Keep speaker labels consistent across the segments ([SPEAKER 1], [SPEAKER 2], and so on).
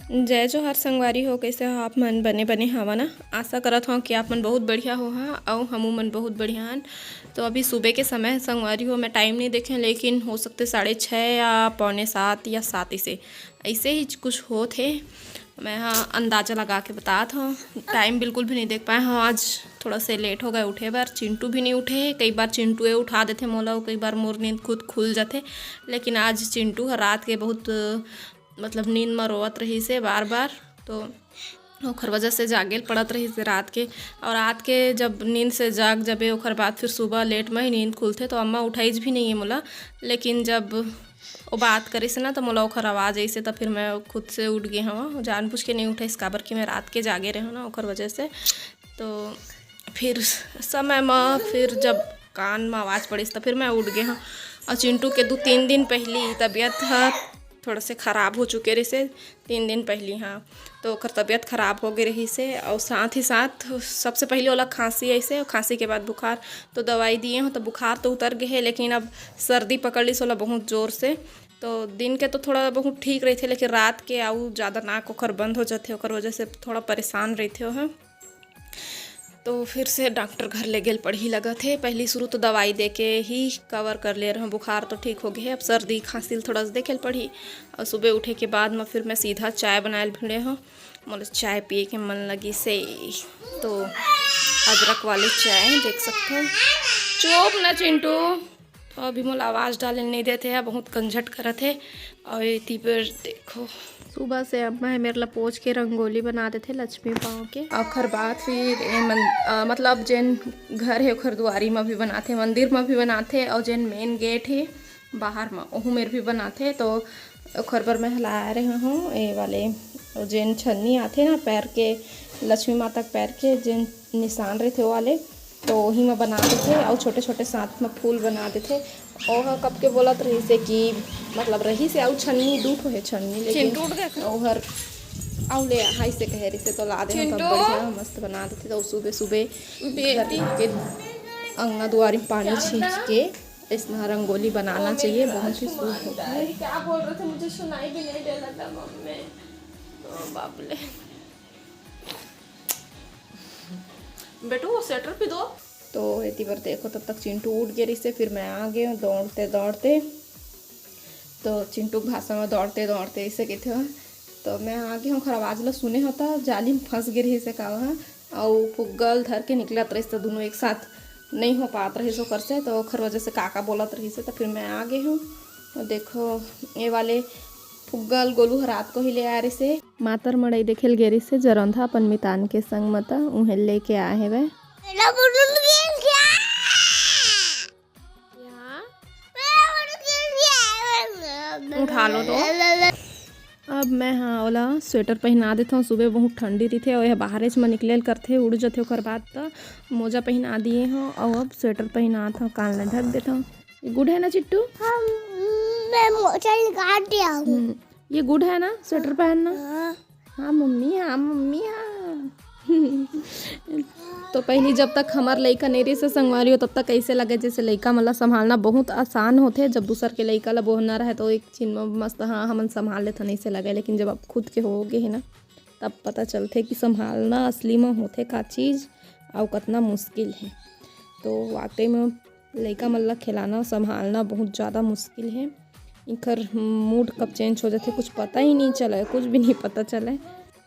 [SPEAKER 1] जय जोहार संगवारी हो, कैसे हो आप मन? बने बने हवा ना। आशा करत हूँ कि आप मन बहुत बढ़िया हो हाँ और हमू मन बहुत बढ़िया हन। तो अभी सुबह के समय है संगवारी हो, मैं टाइम नहीं देखे लेकिन हो सकते 6:30 या 6:45 या 7 से ऐसे ही कुछ हो थे। मैं हाँ अंदाज़ा लगा के बतात हूँ, टाइम बिल्कुल भी नहीं देख पाए हाँ। आज थोड़ा से लेट हो गए उठे बार, चिंटू भी नहीं उठे। कई बार चिंटू उठा देते मोला, कई बार मोर नींद खुद खुल जाते। लेकिन आज चिंटू रात के बहुत मतलब नींद में रोवत रही से बार बार, तो ओखर वजह से जागेल पड़त रही से रात के। और रात के जब नींद से जाग जबे ओखर बाद फिर सुबह लेट में ही नींद खुलते, तो अम्मा उठाईज भी नहीं है मोला। लेकिन जब वो बात करी से ना तो मोला ओखर आवाज़ ऐसे, तो फिर मैं खुद से उठ गई हूँ। जानबूझ के नहीं उठाईस काबर कि मैं रात के जागे रहे हूँ ना ओखर वजह से। तो फिर समय में फिर जब कान में आवाज़ पड़ी तो फिर मैं उठ गई हूँ। और चिंटू के 2-3 दिन पहली तबीयत है थोड़ा से ख़राब हो चुके रही से, 3 दिन पहली हाँ। तो ओकर तबीयत ख़राब हो गई रही से, और साथ ही साथ सबसे पहले वाला खांसी ऐसे, और खांसी के बाद बुखार। तो दवाई दिए हो तो बुखार तो उतर गए है, लेकिन अब सर्दी पकड़ ली सोला बहुत ज़ोर से। तो दिन के तो थोड़ा बहुत ठीक रही थे, लेकिन रात के आऊ ज़्यादा नाक ओखर बंद हो जाते, ओकर वजह से थोड़ा परेशान रही थे हो। तो फिर से डॉक्टर घर ले गेल पड़ी लगा थे। पहली शुरू तो दवाई दे के ही कवर कर ले रहे, बुखार तो ठीक हो गया है। अब सर्दी खांसी थोड़ा सा देखे पड़ी। और सुबह उठे के बाद में फिर मैं सीधा चाय बनाए भिड़े हूँ। मुझे चाय पिए के मन लगी से, तो अदरक वाली चाय देख सकते हो। चुप ना चिंटू, तो अभी मोला आवाज़ डाले नहीं देते हैं, बहुत कंझट करत है। और इतनी पर देखो सुबह से अम्मा है मेरे ला पोछ के रंगोली बना देते लक्ष्मी पाँव के। आखिर बाद फिर मतलब जैन घर है ओखर दुआरी में भी बनाते, मंदिर में भी बनाते, और जैन मेन गेट है बाहर में वहू मेरे भी बनाते। तो ओखर पर मैं हिला रही हूँ ये वाले जैन छन्नी आते ना पैर के, लक्ष्मी माता के पैर के जैन निशान रहे थे वो वाले, तो वही में बनाते थे। और छोटे छोटे साथ में फूल बना देते। और कब के बोलत रही से कि मतलब रही से आउ छन्नी दूठ है छन्नी, लेकिन ओहर आउ ले हाई से कह रही से तो ला दे तब बढ़िया मस्त बना देते। तो सुबह सुबह घर के अंगना दुआरी पानी छींच के इस रंगोली बनाना चाहिए, बहुत ही शुभ होता है। क्या बोल रहे थे मुझे सुनाई भी नहीं दे लगा मम्मी, तो बाप ले बेटू वो स्वेटर भी दो। तो इतनी बार देखो तब तक चिंटू उठ गई से, फिर मैं आ गई दौड़ते दौड़ते। तो चिंटू भाषा में दौड़ते दौड़ते ऐसे कहते हो। तो मैं आ गई हूँ, खर आवाज़ ला सुने होता जाली में फंस गई रही से का और फुग्गल धर के निकलत रही तो दोनों एक साथ नहीं हो पात रही सो कर से। तो खर वजह से काका बोलत रही से, तो फिर मैं आ गई हूँ। और देखो ये वाले फुग्गल गोलू रात को ही ले आ रही से, मातर मड़ई देखेल गेरी से जरंधा अपन मितान के संग मता उन्हें लेके आए हैं। वह उठा लो तो अब मैं हाँ ओला स्वेटर पहना देता हूँ। सुबह बहुत ठंडी रही थे और यह बाहर में निकले करते उड़ जाते ओकर बाद तो मोजा पहना दिए हूँ और अब स्वेटर पहना था, कान में ढक देता हूँ। ये गुड है ना चिट्टू?
[SPEAKER 2] मैं मोजा काट दिया हूँ।
[SPEAKER 1] ये गुड है ना स्वेटर पहनना? हाँ मम्मी, हाँ मम्मी, हाँ। तो पहली जब तक हमार लड़का नहीं रही से संगवारी हो तब तक ऐसे लगे जैसे लड़का मतलब संभालना बहुत आसान होते। जब दूसर के लड़का ला बोहना रहे तो एक चीज में मस्त हाँ हमन संभाल लेते नहीं से लगे, लेकिन जब आप खुद के हो गए है ना तब पता चलते कि संभालना असली में होते का चीज़ और कितना मुश्किल है। तो वाकई में लड़का मतलब खिलाना संभालना बहुत ज़्यादा मुश्किल है। इनकर मूड कब चेंज हो जाते कुछ पता ही नहीं चले, कुछ भी नहीं पता चले।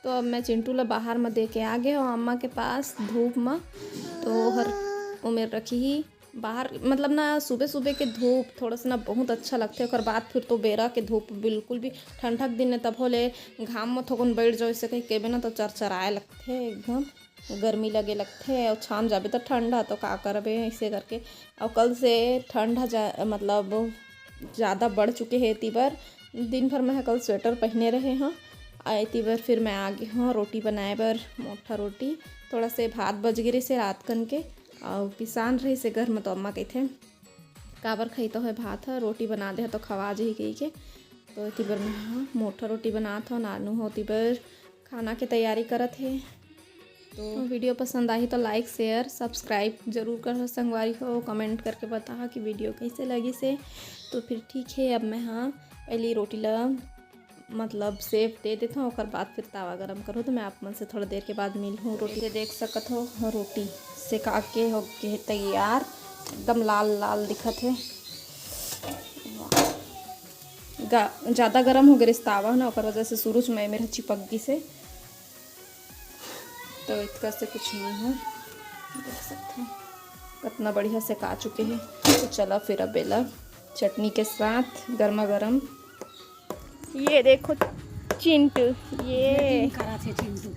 [SPEAKER 1] तो अब मैं चिंटू ला बाहर में दे के आ गए और अम्मा के पास धूप में, तो हर उमेर रखी ही बाहर मतलब ना सुबह सुबह के धूप थोड़ा सा ना बहुत अच्छा लगते। और बाद फिर तो बेरा के धूप बिल्कुल भी ठंडक दिन है तब होले घाम में थोकन बैठ जाओ ऐसे कहीं केबे ना तो चरचराए लगते एकदम गर्मी लगे लगते। और शाम जाबे तो ठंडा तो का करबे ऐसे करके। और कल से ठंडा मतलब ज़्यादा बढ़ चुके हैं। तीबर दिन भर में कल स्वेटर पहने रहे हैं। आती बार फिर मैं आ गई हूँ रोटी बनाए बर, मोटा रोटी थोड़ा से भात बज गिरी से रात कन के और पिसान रही से घर में। तो अम्मा कहते काबर खाई तो है भात है रोटी बना दे तो खवा जी कही के। तो इतनी बार मैं हाँ मोटा रोटी बनात हो, नानू होती बार खाना की तैयारी करत है। तो वीडियो पसंद आई तो लाइक शेयर सब्सक्राइब जरूर कर संगवारी हो, कमेंट करके बता कि वीडियो कैसे लगी से। तो फिर ठीक है अब मैं हाँ पहली रोटी ला मतलब सेव दे देता हूँ और बाद फिर तावा गरम करो। तो मैं आप मन से थोड़ा देर के बाद मिल हूँ। रोटी देख सकत हो, रोटी सेका के हो के तैयार, एकदम लाल लाल दिखत है। ज़्यादा गरम हो गए तावा ना, और वजह से सूरज में मेरा चिपक गई से, तो इसका से कुछ नहीं है। देख सकते हैं कितना बढ़िया से का चुके हैं। तो चला फिर अब बेला चटनी के साथ गर्मा गर्म। ये देखो चिंटू, ये
[SPEAKER 2] चिंटू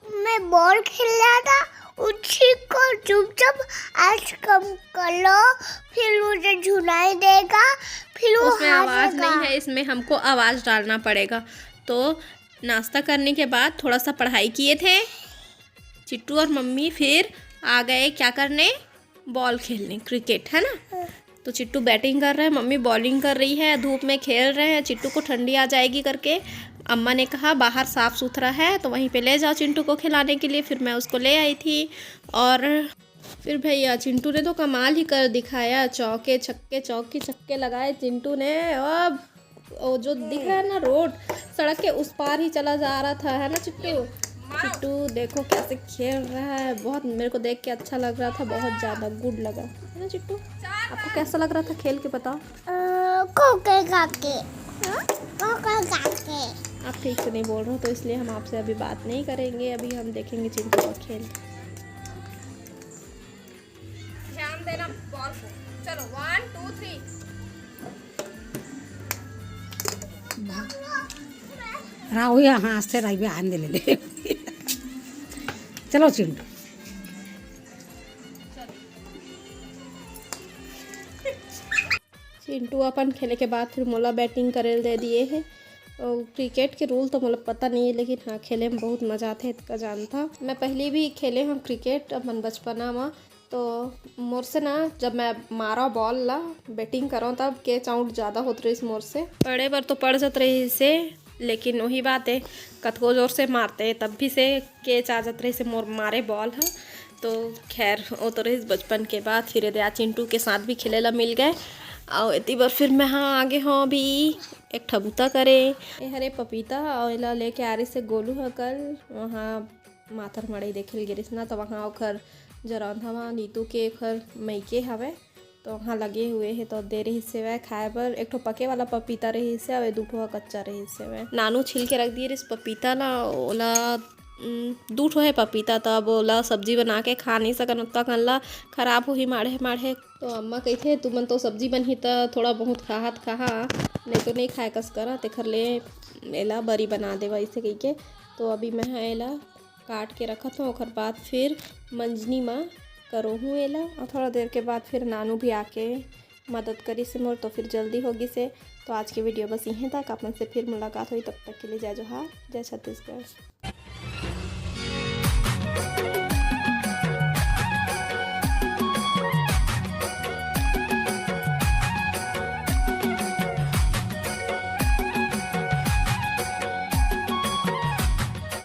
[SPEAKER 2] मैं बॉल खेल रहा था, उसी को चुपचाप आज कम कर लो, फिर मुझे झुलाई देगा, फिर वो
[SPEAKER 1] उसमें आवाज़ नहीं है, इसमें हमको आवाज़ डालना पड़ेगा। तो नाश्ता करने के बाद थोड़ा सा पढ़ाई किए थे चिट्टू और मम्मी, फिर आ गए क्या करने, बॉल खेलने, क्रिकेट है ना। तो चिट्टू बैटिंग कर रहे हैं, मम्मी बॉलिंग कर रही है, धूप में खेल रहे हैं। चिट्टू को ठंडी आ जाएगी करके अम्मा ने कहा बाहर साफ़ सुथरा है तो वहीं पे ले जाओ चिंटू को खिलाने के लिए। फिर मैं उसको ले आई थी और फिर भैया चिंटू ने तो कमाल ही कर दिखाया, चौके छक्के लगाए चिंटू ने। अब वो जो दिख रहा है ना रोड, सड़क के उस पार ही चला जा रहा था, है ना चिट्टू। चिट्टू देखो कैसे खेल रहा है, बहुत मेरे को देख के अच्छा लग रहा था, बहुत ज़्यादा गुड लगा, है ना चिट्टू। आपको कैसा लग रहा था खेल के बताओ। आप ठीक से नहीं बोल रहे हो तो इसलिए हम आपसे अभी बात नहीं करेंगे, अभी हम देखेंगे चिंटू का खेल। ध्यान देना बॉल को, चलो 1 2 3।
[SPEAKER 3] राहू यहाँ से रही आन दे ले चलो चिंटू।
[SPEAKER 1] चिंटू अपन खेले के बाद फिर मोला बैटिंग करे दे दिए हैं। और क्रिकेट के रूल तो मतलब पता नहीं है, लेकिन हाँ खेले में बहुत मज़ा आता है, इसका जान था। मैं पहले भी खेले हम क्रिकेट अपन बचपना में, तो मोर से ना जब मैं मारा बॉल ला बैटिंग करो तब कैच आउट ज़्यादा होते रही मोर से। पड़े पर तो पड़ जाते रही से, लेकिन वही बात है कतको जोर से मारते तब भी से कैच आ जाते रही से मोर मारे बॉल है। तो खैर वो तो रही बचपन के बाद। फिर दया चिंटू के साथ भी खेले ला मिल गए और इतनी बार फिर मैं हाँ आगे हाँ अभी एक ठबूता करे हरे पपीता और इला लेके आ रही से गोलू है कल वहाँ माथर मड़ई देखे गिरिस ना, तो वहाँ ओखर जरौन हवा नीतू के ओखर मैके हवे, तो वहाँ लगे हुए है तो दे रही से वह खाए पर। एक ठो पके वाला पपीता रही से और 2 ठो कच्चा रही से वह नानू छिल के रख दिए इस पपीता ला। ओला 2 ठो है पपीता, तो अब ओला सब्जी बना के खा नहीं सकन, उतना कनला खराब हो ही माढ़े। तो अम्मा कहते तुमन तो सब्जी बनही तो थोड़ा बहुत खा, नहीं तो नहीं खाए कस करा, तेखर ले एला बरी बना देवा इसे कही के। तो अभी मैं एला काट के रखत हूँ, और बाद फिर मंजनी माँ करो हूँ एला, और थोड़ा देर के बाद फिर नानू भी आके मदद करी से मोर, तो फिर जल्दी होगी से। तो आज की वीडियो बस यहीं तक, अपन से फिर मुलाकात हुई, तब तक के लिए जय जोहार, जय छत्तीसगढ़।